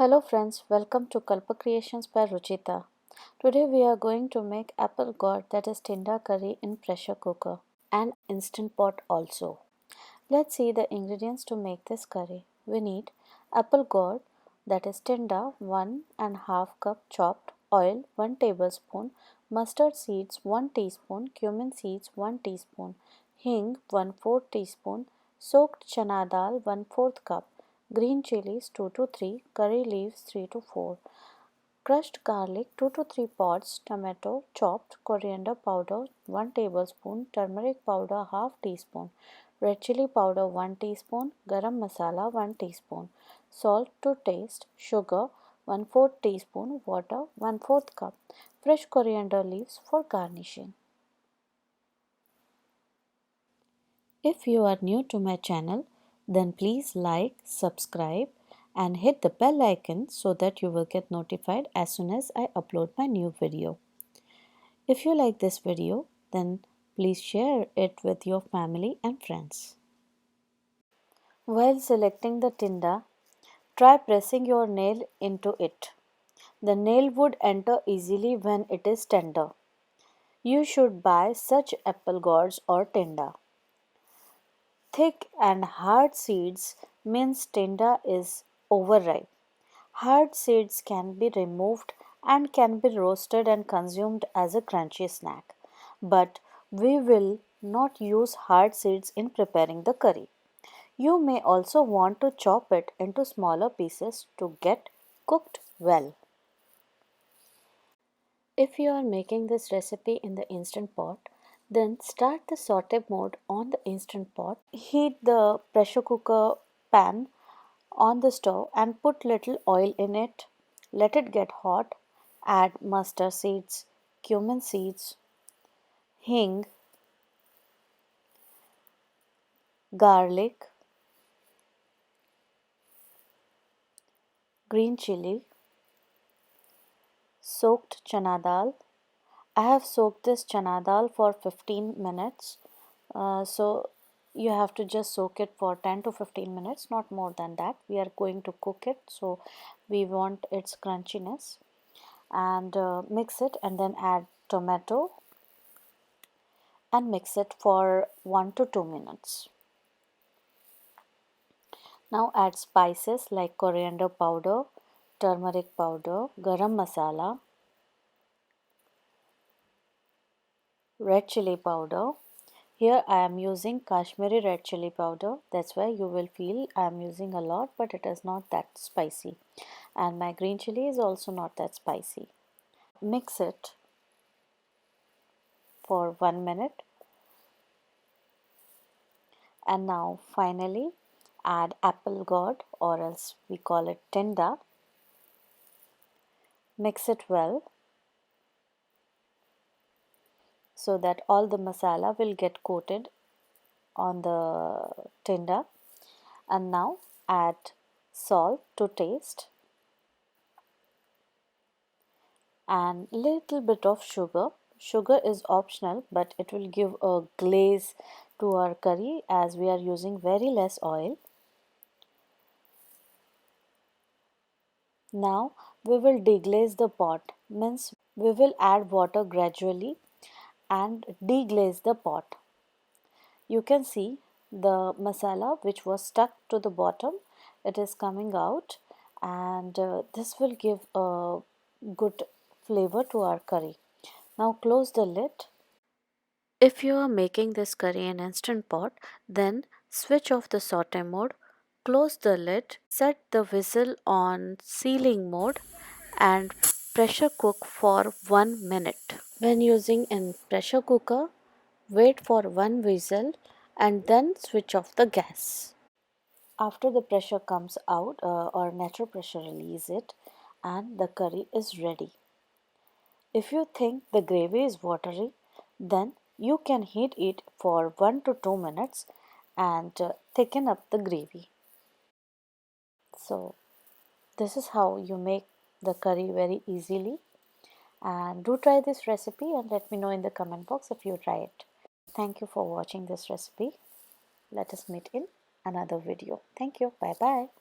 Hello friends, welcome to Kalpa Creations by Ruchita. Today we are going to make apple gourd, that is Tinda curry, in pressure cooker and instant pot also. Let's see the ingredients to make this curry. We need apple gourd, that is Tinda, 1½ cup chopped, oil 1 tablespoon, mustard seeds 1 teaspoon, cumin seeds 1 teaspoon, hing 1/4 teaspoon, soaked chana dal 1/4 cup, green chilies 2 to 3, curry leaves 3 to 4, crushed garlic 2 to 3 pods, tomato chopped, coriander powder 1 tablespoon, turmeric powder half teaspoon, red chilli powder 1 teaspoon, garam masala 1 teaspoon, salt to taste, sugar 1/4 teaspoon, water 1/4 cup, fresh coriander leaves for garnishing. If you are new to my channel, then please like, subscribe and hit the bell icon so that you will get notified as soon as I upload my new video. If you like this video, then please share it with your family and friends. While selecting the tinda, try pressing your nail into it. The nail would enter easily when it is tender. You should buy such apple gourds or tinda. Thick and hard seeds means tinda is overripe. Hard seeds can be removed and can be roasted and consumed as a crunchy snack. But we will not use hard seeds in preparing the curry. You may also want to chop it into smaller pieces to get cooked well. If you are making this recipe in the instant pot, then start the saute mode on the instant pot. Heat the pressure cooker pan on the stove and put little oil in it. Let it get hot. Add mustard seeds, cumin seeds, hing, garlic, green chilli, soaked chana dal. I have soaked this chana dal for 15 minutes. So you have to just soak it for 10 to 15 minutes, not more than that. We are going to cook it, so we want its crunchiness. And mix it and then add tomato and mix it for 1 to 2 minutes. Now add spices like coriander powder, turmeric powder, garam masala, red chili powder. Here I am using Kashmiri red chili powder. That's why you will feel I am using a lot, but it is not that spicy. And my green chili is also not that spicy. Mix it for 1 minute. And now finally add apple gourd, or else we call it tinda. Mix it well so that all the masala will get coated on the tinda. And now add salt to taste and little bit of sugar. Sugar is optional, but it will give a glaze to our curry as we are using very less oil. Now we will deglaze the pot, means we will add water gradually and deglaze the pot. You can see the masala which was stuck to the bottom, it is coming out, and this will give a good flavor to our curry. Now close the lid. If you are making this curry in instant pot, then switch off the saute mode, close the lid, set the whistle on sealing mode and pressure cook for 1 minute. When using in pressure cooker, wait for 1 whistle and then switch off the gas. After the pressure comes out or natural pressure release it, and the curry is ready. If you think the gravy is watery, then you can heat it for 1 to 2 minutes and thicken up the gravy. So this is how you make the curry very easily. And do try this recipe and let me know in the comment box if you try it. Thank you for watching this recipe. Let us meet in another video. Thank you. Bye bye.